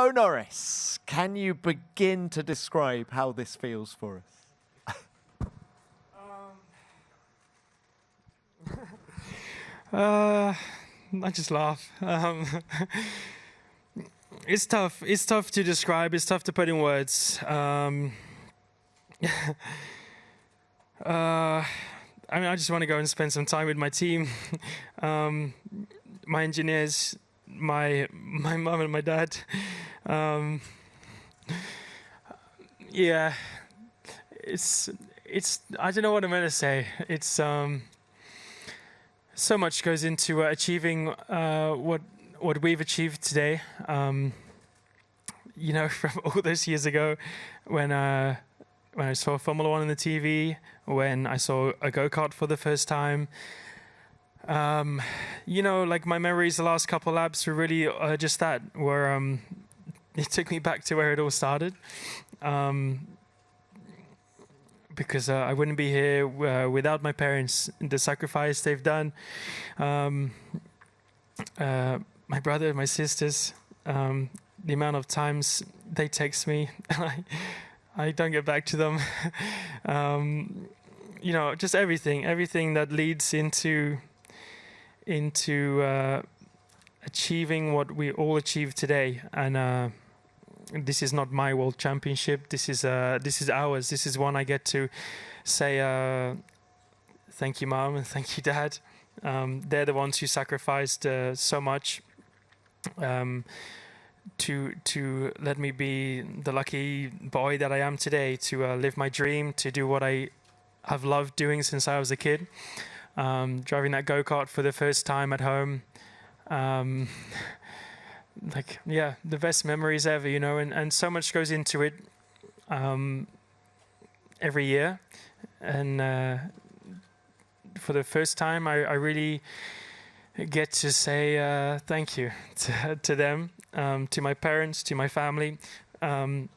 Oh, Norris, can you begin to describe how this feels for us? I just laugh. It's tough. It's tough to describe. It's tough to put in words. I mean, I just want to go and spend some time with my team, my engineers, my mum and my dad. Yeah, it's. I don't know what I'm going to say. It's so much goes into achieving what we've achieved today. You know, from all those years ago, when I saw Formula One on the TV, when I saw a go-kart for the first time. You know, like my memories the last couple of laps were really just that, where it took me back to where it all started. Because I wouldn't be here without my parents, the sacrifice they've done. My brother, my sisters, the amount of times they text me, and I don't get back to them. You know, just everything that leads into achieving what we all achieved today. And this is not my world championship. This is ours. This is one I get to say thank you, Mom, and thank you, Dad. They're the ones who sacrificed so much to let me be the lucky boy that I am today, to live my dream, to do what I have loved doing since I was a kid. Driving that go-kart for the first time at home. Like, yeah, the best memories ever, you know, and so much goes into it every year. And for the first time, I really get to say thank you to them, to my parents, to my family. And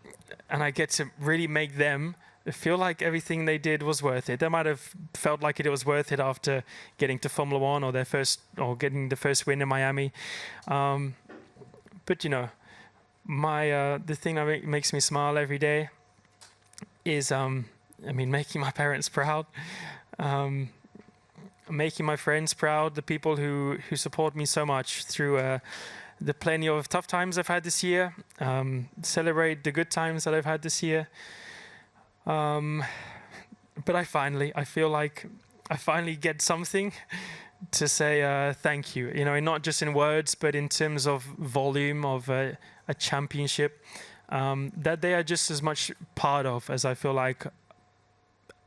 I get to really make them feel like everything they did was worth it. They might have felt like it was worth it after getting to Formula One or getting the first win in Miami. But you know, the thing that makes me smile every day is, making my parents proud, making my friends proud, the people who support me so much through the plenty of tough times I've had this year, celebrate the good times that I've had this year. But I feel like I finally get something to say thank you, you know, and not just in words, but in terms of volume of a championship that they are just as much part of as I feel like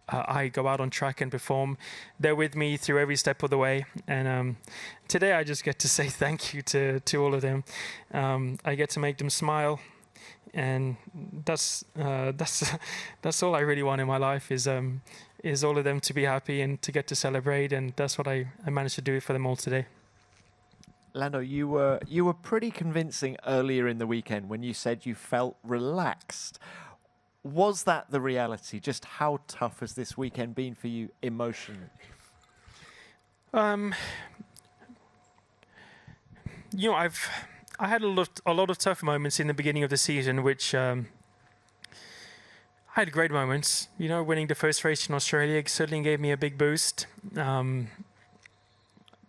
I go out on track and perform. They're with me through every step of the way, and today I just get to say thank you to all of them. I get to make them smile, and that's all I really want in my life is all of them to be happy and to get to celebrate, and that's what I managed to do for them all today. Lando, you were pretty convincing earlier in the weekend when you said you felt relaxed. Was that the reality? Just how tough has this weekend been for you emotionally? You know, I had a lot of tough moments in the beginning of the season, which I had great moments. You know, winning the first race in Australia certainly gave me a big boost.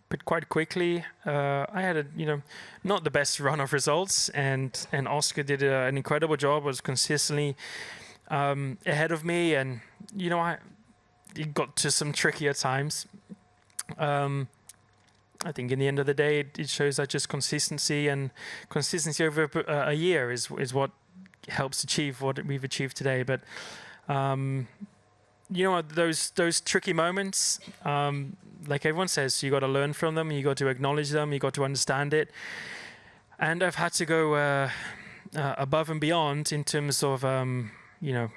But quite quickly, I had not the best run of results, and Oscar did an incredible job. Was consistently ahead of me, and you know, it got to some trickier times. I think in the end of the day, it shows that just consistency over a year is what helps achieve what we've achieved today. But you know, those tricky moments, like everyone says, you got to learn from them, you got to acknowledge them, you got to understand it. And I've had to go above and beyond in terms of you know,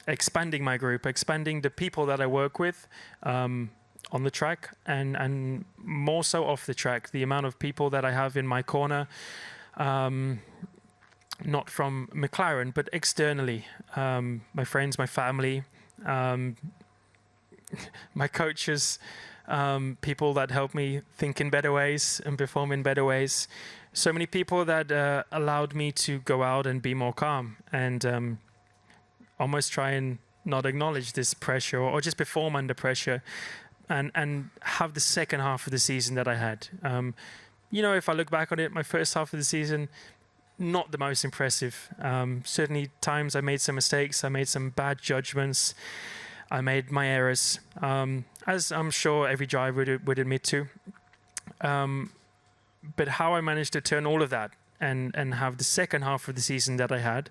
expanding my group, expanding the people that I work with on the track, and more so off the track. The amount of people that I have in my corner, not from McLaren, but externally, my friends, my family, my coaches, people that help me think in better ways and perform in better ways, so many people that allowed me to go out and be more calm and almost try and not acknowledge this pressure or just perform under pressure and have the second half of the season that I had. If I look back on it, my first half of the season, not the most impressive. Certainly times I made some mistakes, I made some bad judgments, I made my errors, as I'm sure every driver would admit to. But how I managed to turn all of that and have the second half of the season that I had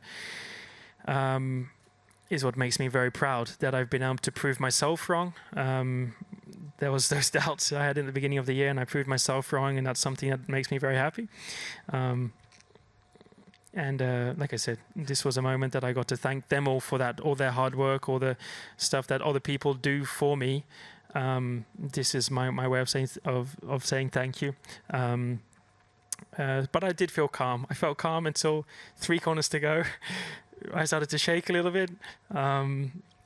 is what makes me very proud, that I've been able to prove myself wrong. There was those doubts I had in the beginning of the year, and I proved myself wrong, and that's something that makes me very happy. Like I said, this was a moment that I got to thank them all for that, all their hard work, all the stuff that other people do for me. This is my way of saying thank you. But I did feel calm. I felt calm until 3 corners to go. I started to shake a little bit.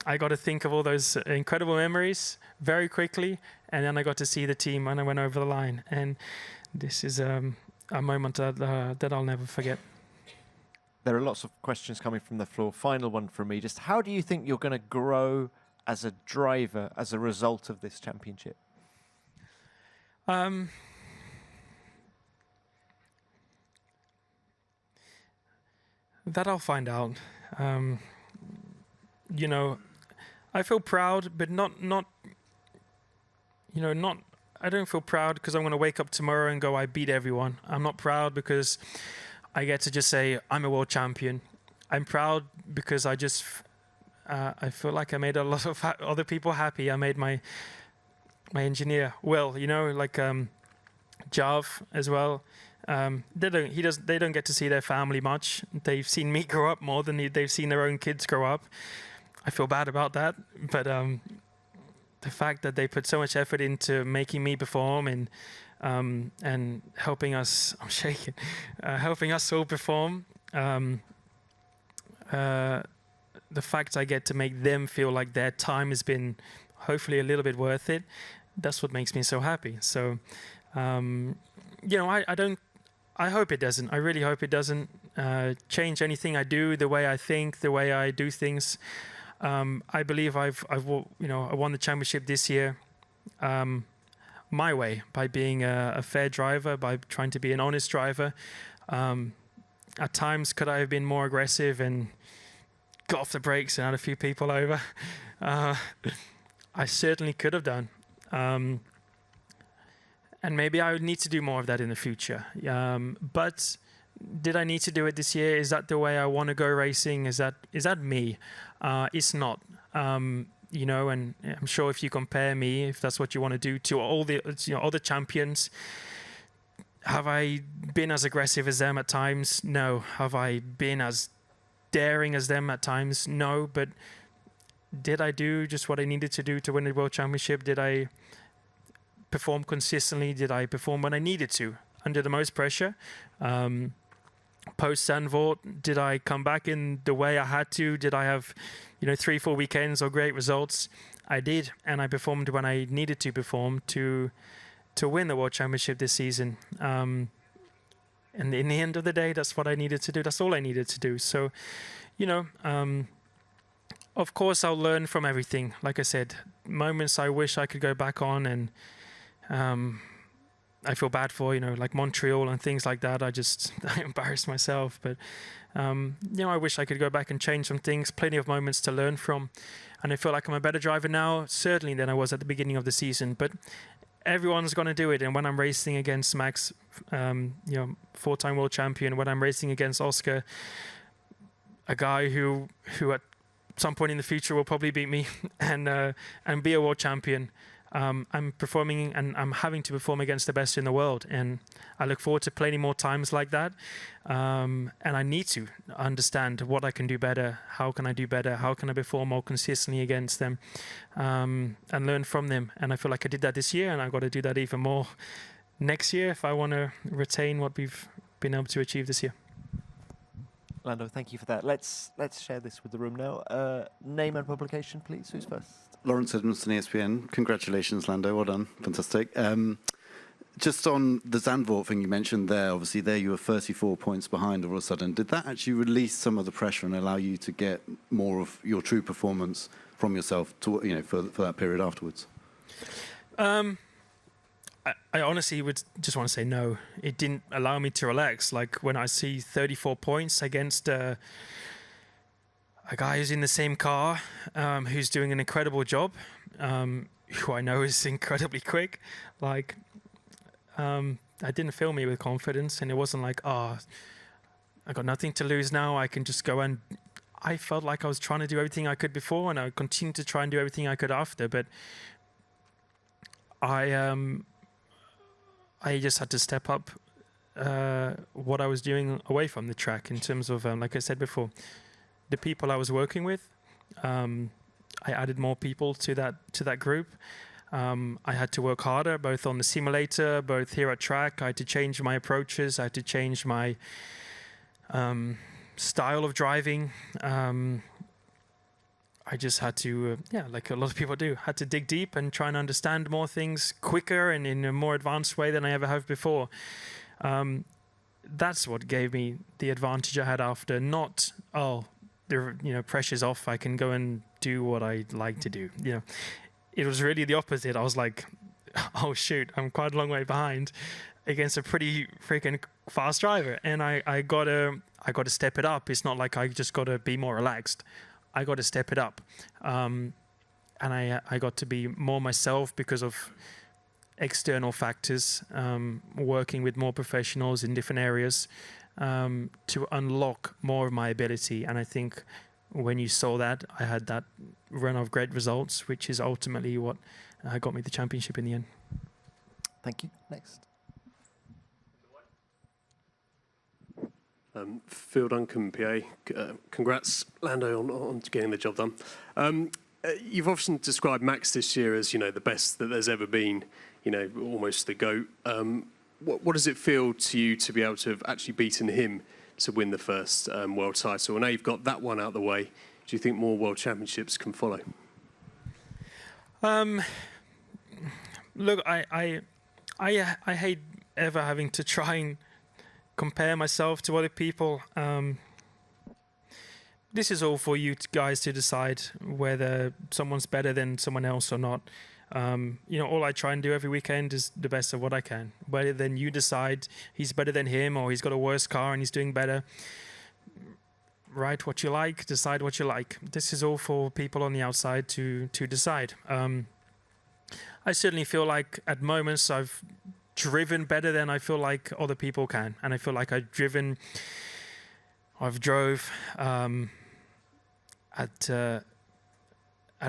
I got to think of all those incredible memories very quickly, and then I got to see the team when I went over the line. And this is a moment that I'll never forget. There are lots of questions coming from the floor. Final one from me. Just how do you think you're going to grow as a driver as a result of this championship? That I'll find out. I feel proud, but not. I don't feel proud because I'm going to wake up tomorrow and go, I beat everyone. I'm not proud because I get to just say I'm a world champion. I'm proud because I feel like I made a lot of other people happy. I made my engineer Will, Jav as well. They don't get to see their family much. They've seen me grow up more than they've seen their own kids grow up. I feel bad about that, but the fact that they put so much effort into making me perform and helping us, I'm shaking, helping us all perform. The fact I get to make them feel like their time has been hopefully a little bit worth it, that's what makes me so happy. So, I hope it doesn't. I really hope it doesn't change anything I do, the way I think, the way I do things. I believe I won the championship this year my way, by being a fair driver, by trying to be an honest driver. At times, could I have been more aggressive and got off the brakes and had a few people over? I certainly could have done. And maybe I would need to do more of that in the future. But did I need to do it this year? Is that the way I want to go racing? Is that me? It's not. And I'm sure if you compare me, if that's what you want to do, to all the other champions, have I been as aggressive as them at times? No. Have I been as daring as them at times? No. But did I do just what I needed to do to win the World Championship? Did I perform consistently? Did I perform when I needed to, under the most pressure? Post Zandvoort, did I come back in the way I had to? Did I have 3-4 weekends or great results? I did, and I performed when I needed to perform to win the World Championship this season. And in the end of the day, that's what I needed to do. That's all I needed to do. So, of course, I'll learn from everything. Like I said, moments I wish I could go back on, and I feel bad for, like Montreal and things like that. I embarrassed myself. But, I wish I could go back and change some things. Plenty of moments to learn from. And I feel like I'm a better driver now, certainly, than I was at the beginning of the season. But everyone's going to do it. And when I'm racing against Max, 4-time world champion, when I'm racing against Oscar, a guy who at some point in the future will probably beat me and be a world champion, I'm performing and I'm having to perform against the best in the world. And I look forward to plenty more times like that. And I need to understand what I can do better. How can I do better? How can I perform more consistently against them? And learn from them. And I feel like I did that this year, and I've got to do that even more next year if I want to retain what we've been able to achieve this year. Lando, thank you for that. Let's share this with the room now. Name and publication, please. Who's first? Lawrence Edmondson, ESPN. Congratulations, Lando. Well done. Fantastic. Just on the Zandvoort thing you mentioned there, obviously there you were 34 points behind all of a sudden. Did that actually release some of the pressure and allow you to get more of your true performance from yourself to, for that period afterwards? I honestly would just want to say no. It didn't allow me to relax. Like when I see 34 points against a guy who's in the same car, who's doing an incredible job, who I know is incredibly quick, like... I didn't fill me with confidence, and it wasn't like, I got nothing to lose now, I can just go. And I felt like I was trying to do everything I could before, and I continued to try and do everything I could after. But I just had to step up what I was doing away from the track in terms of, like I said before, the people I was working with. I added more people to that group. I had to work harder, both on the simulator, both here at track. I had to change my approaches. I had to change my style of driving. I just had to, like a lot of people do, had to dig deep and try and understand more things quicker and in a more advanced way than I ever have before. That's what gave me the advantage I had after. Not, pressure's off, I can go and do what I like to do. It was really the opposite. I was like, oh shoot, I'm quite a long way behind against a pretty freaking fast driver, and I gotta step it up. It's not like I just gotta be more relaxed. I gotta step it up, and I got to be more myself because of external factors, working with more professionals in different areas, to unlock more of my ability. And I think when you saw that, I had that run of great results, which is ultimately what got me the championship in the end. Thank you. Next. Phil Duncan, PA. Congrats, Lando, on getting the job done. You've often described Max this year as, the best that there's ever been, almost the GOAT. What does it feel to you to be able to have actually beaten him to win the first world title? And now you've got that one out of the way, do you think more world championships can follow? Look, I hate ever having to try and compare myself to other people. This is all for you guys to decide whether someone's better than someone else or not. All I try and do every weekend is the best of what I can. Whether then you decide he's better than him or he's got a worse car and he's doing better, write what you like, decide what you like. This is all for people on the outside to decide. I certainly feel like at moments I've driven better than I feel like other people can, and I feel like I've drove at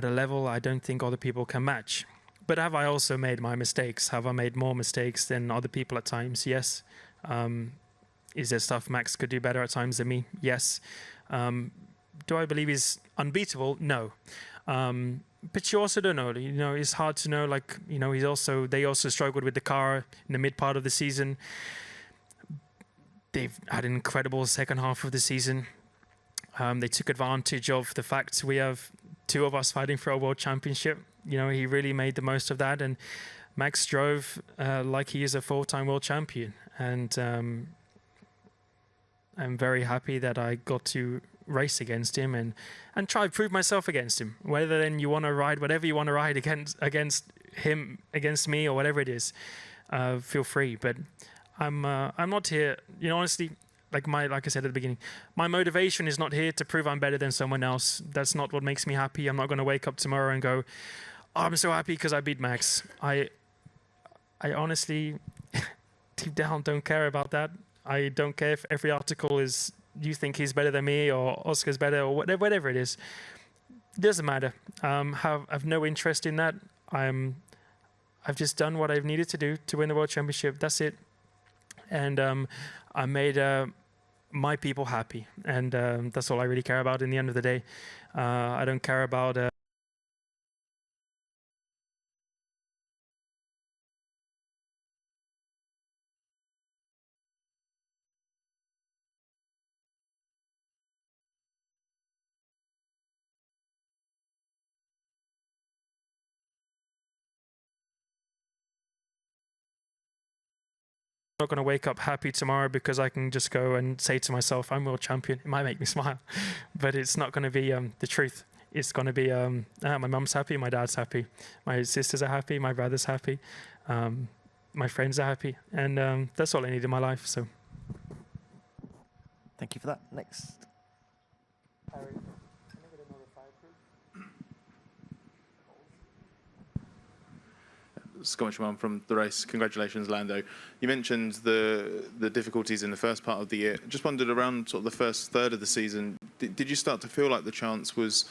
a level I don't think other people can match. But have I also made my mistakes? Have I made more mistakes than other people at times? Yes. Is there stuff Max could do better at times than me? Yes. Do I believe he's unbeatable? No. But you also don't know. It's hard to know. They also struggled with the car in the mid part of the season. They've had an incredible second half of the season. They took advantage of the fact we have two of us fighting for a world championship. He really made the most of that, and Max drove like he is a four-time world champion. And I'm very happy that I got to race against him and try to prove myself against him. Whether then you want to ride whatever you want to ride against him, against me, or whatever it is, feel free. But I'm not here. Honestly, like I said at the beginning, my motivation is not here to prove I'm better than someone else. That's not what makes me happy. I'm not going to wake up tomorrow and go, oh, I'm so happy because I beat Max. I honestly, deep down, don't care about that. I don't care if every article is, you think he's better than me or Oscar's better or whatever it is. It doesn't matter. Have no interest in that. I've just done what I've needed to do to win the world championship. That's it. And I made my people happy, and that's all I really care about in the end of the day. I don't care about not going to wake up happy tomorrow because I can just go and say to myself, I'm world champion. It might make me smile, but it's not going to be the truth. It's going to be my mum's happy, my dad's happy, my sisters are happy, my brother's happy, my friends are happy, and that's all I need in my life. So, thank you for that. Next. Scott Shimon from the race. Congratulations, Lando. You mentioned the difficulties in the first part of the year. Just wondered, around sort of the first third of the season, did you start to feel like the chance was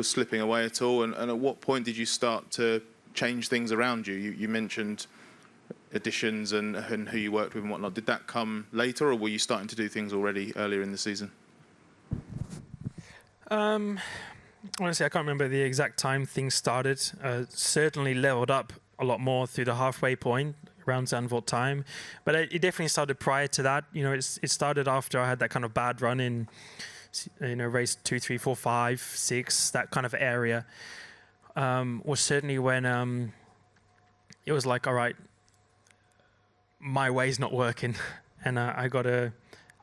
slipping away at all? And at what point did you start to change things around you? You mentioned additions and who you worked with and whatnot. Did that come later, or were you starting to do things already earlier in the season? Honestly, I can't remember the exact time things started. Certainly leveled up a lot more through the halfway point around Zandvoort time, but it definitely started prior to that. You know, it started after I had that kind of bad run in, you know, race 2, 3, 4, 5, 6, that kind of area. Was certainly when it was like, all right, my way's not working, and I got to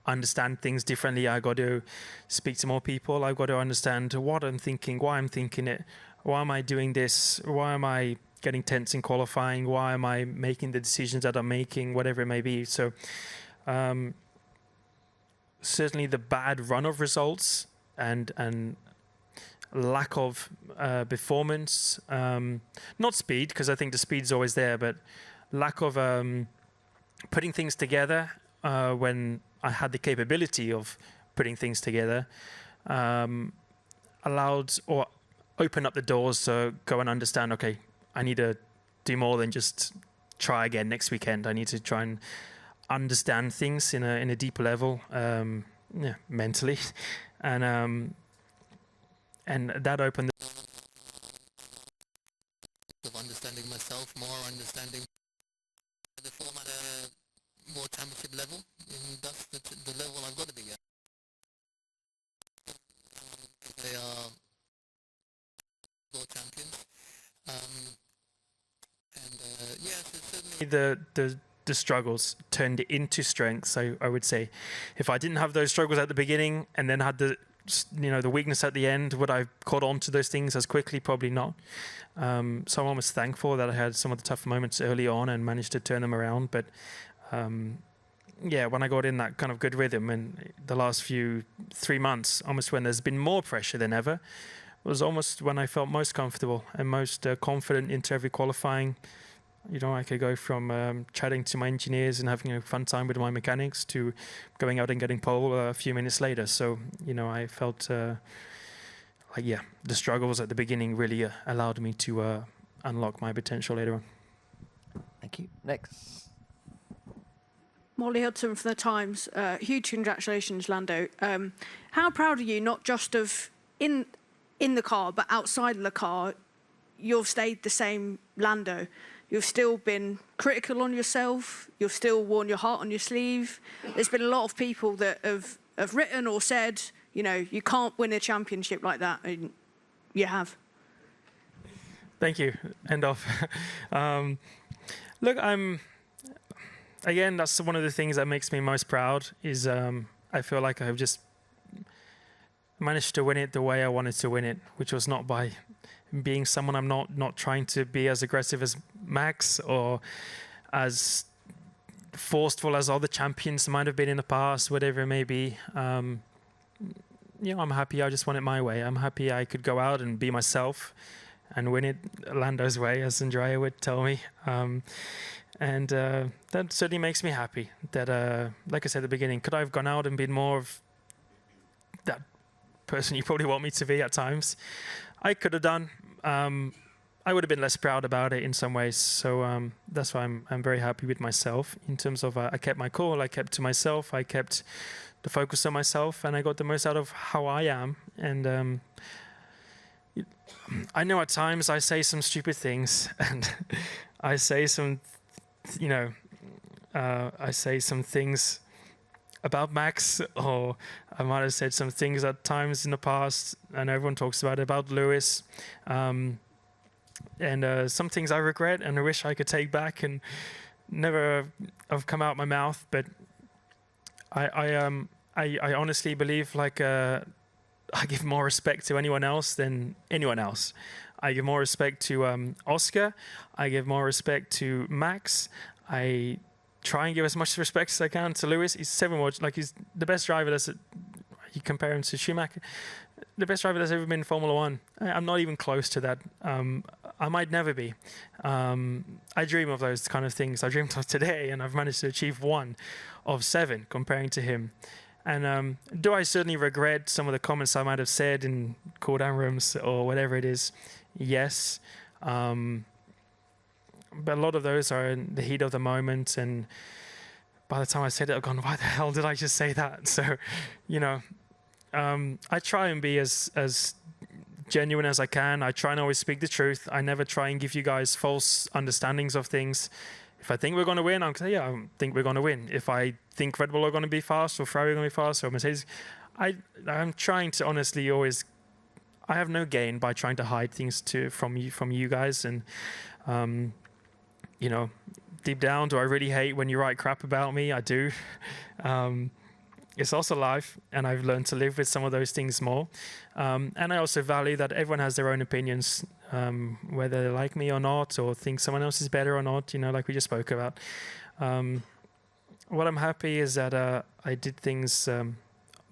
understand things differently. I got to speak to more people. I've got to understand what I'm thinking, why I'm thinking it, why am I doing this, why am I getting tense in qualifying, why am I making the decisions that I'm making, whatever it may be. So certainly the bad run of results and lack of performance, not speed, because I think the speed's always there, but lack of putting things together when I had the capability of putting things together, allowed or opened up the doors to go and understand, okay, I need to do more than just try again next weekend. I need to try and understand things in a deeper level, mentally, and that opened of understanding myself more, understanding the form at a more championship level, and that's the level I've got to be at. They are world champions, so certainly the struggles turned into strengths. I would say, if I didn't have those struggles at the beginning and then had the weakness at the end, would I have caught on to those things as quickly? Probably not. So I'm almost thankful that I had some of the tough moments early on and managed to turn them around. But when I got in that kind of good rhythm, and the last 3 months, almost when there's been more pressure than ever, was almost when I felt most comfortable and most confident into every qualifying. You know, I could go from chatting to my engineers and having a fun time with my mechanics to going out and getting pole a few minutes later. So, you know, I felt the struggles at the beginning really allowed me to unlock my potential later on. Thank you. Next. Molly Hudson from The Times. Huge congratulations, Lando. How proud are you, not just of in the car, but outside of the car? You've stayed the same Lando. You've still been critical on yourself. You've still worn your heart on your sleeve. There's been a lot of people that have written or said, you know, you can't win a championship like that, and you have. Thank you. End off. Look, again, that's one of the things that makes me most proud is I feel like I've just managed to win it the way I wanted to win it, which was not by being someone I'm not trying to be as aggressive as Max or as forceful as other champions might have been in the past, whatever it may be. I'm happy I just won it my way. I'm happy I could go out and be myself and win it Lando's way, as Andrea would tell me. And that certainly makes me happy. That, like I said at the beginning, could I have gone out and been more of that person you probably want me to be at times? I could have done. I would have been less proud about it in some ways. So that's why I'm very happy with myself in terms of I kept my cool, I kept to myself, I kept the focus on myself, and I got the most out of how I am. And I know at times I say some stupid things, and I say some, I say some things about Max, or I might have said some things at times in the past, and everyone talks about Lewis, and some things I regret and I wish I could take back, and have come out my mouth, but I honestly believe like I give more respect to anyone else than anyone else. I give more respect to Oscar. I give more respect to Max. I try and give as much respect as I can to Lewis. He's 7 watch, like he's the best driver that's. You compare him to Schumacher, the best driver that's ever been in Formula One. I'm not even close to that. I might never be. I dream of those kind of things. I dreamed of today, and I've managed to achieve 1 of 7 comparing to him. And do I certainly regret some of the comments I might have said in cool-down rooms or whatever it is? Yes. But a lot of those are in the heat of the moment, and by the time I said it, I've gone, why the hell did I just say that? So, you know, I try and be as genuine as I can. I try and always speak the truth. I never try and give you guys false understandings of things. If I think we're going to win, I'll say, yeah, I think we're going to win. If I think Red Bull are going to be fast, or Ferrari are going to be fast, or Mercedes, I'm trying to honestly always. I have no gain by trying to hide things from you guys, and you know, deep down, do I really hate when you write crap about me? I do. It's also life, and I've learned to live with some of those things more. And I also value that everyone has their own opinions, whether they like me or not, or think someone else is better or not, you know, like we just spoke about. What I'm happy is that I did things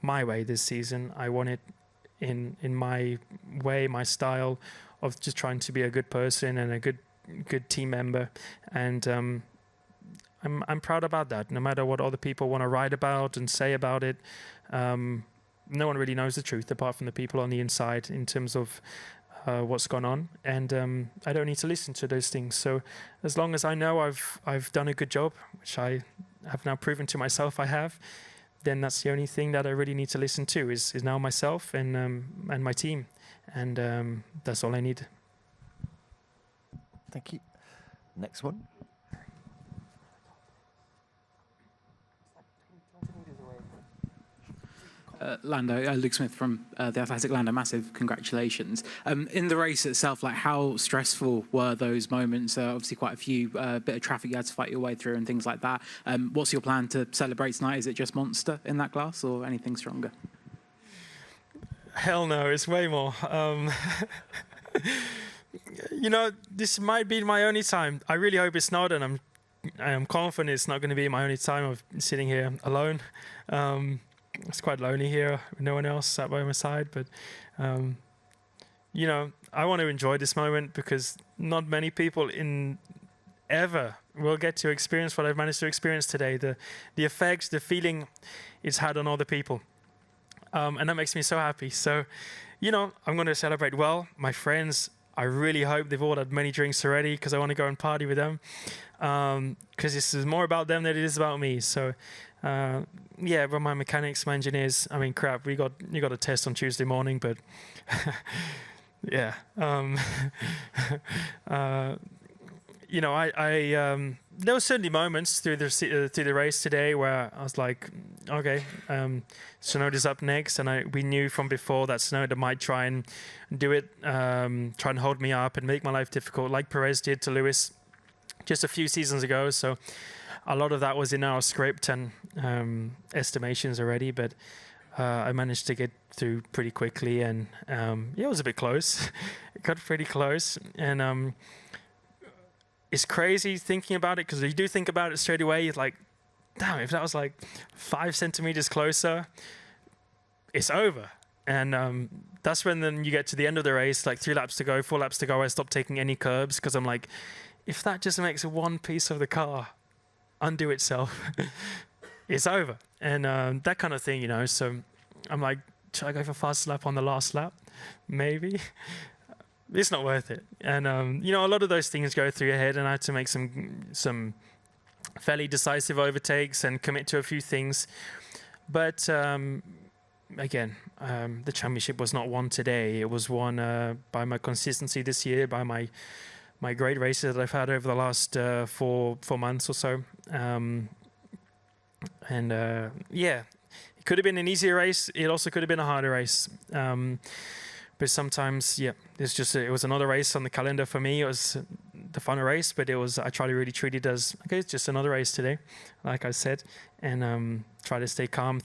my way this season. I want it in my way, my style of just trying to be a good person and a good team member. And I'm proud about that. No matter what other people want to write about and say about it, no one really knows the truth apart from the people on the inside in terms of what's gone on. And I don't need to listen to those things. So as long as I know I've done a good job, which I have now proven to myself I have, then that's the only thing that I really need to listen to is now myself and my team. And that's all I need. Thank you. Next one. Lando, Luke Smith from The Athletic. Lando, massive congratulations. In the race itself, like how stressful were those moments? Obviously quite a few bit of traffic you had to fight your way through and things like that. What's your plan to celebrate tonight? Is it just Monster in that class or anything stronger? Hell no, it's way more. You know, this might be my only time. I really hope it's not, and I am confident it's not going to be my only time of sitting here alone. It's quite lonely here with no one else sat by my side, but you know, I want to enjoy this moment because not many people ever will get to experience what I've managed to experience today. The effects, the feeling it's had on other people, and that makes me so happy. So, you know, I'm going to celebrate well. My friends, I really hope they've all had many drinks already because I want to go and party with them. Because this is more about them than it is about me. So, yeah, but my mechanics, my engineers, I mean, crap, you got a test on Tuesday morning, but yeah. You know, I there were certainly moments through the race today where I was like, okay, Tsunoda's up next, and we knew from before that Tsunoda might try and do it, try and hold me up and make my life difficult, like Perez did to Lewis just a few seasons ago. So a lot of that was in our script and estimations already, but I managed to get through pretty quickly, and yeah, it was a bit close. It got pretty close, and it's crazy thinking about it because you do think about it straight away. It's like, damn, if that was like 5 centimeters closer, it's over. And that's when then you get to the end of the race, like 3 laps to go, 4 laps to go. I stopped taking any curbs because I'm like, if that just makes one piece of the car undo itself, it's over. And that kind of thing, you know. So I'm like, should I go for fast lap on the last lap? Maybe. It's not worth it. And you know, a lot of those things go through your head, and I had to make some fairly decisive overtakes and commit to a few things. But again, the championship was not won today. It was won by my consistency this year, by my great races that I've had over the last 4 months or so. Yeah, it could have been an easier race. It also could have been a harder race. But sometimes, yeah, it was another race on the calendar for me. It was the final race, but I try to really treat it as, okay, it's just another race today, like I said, and try to stay calm.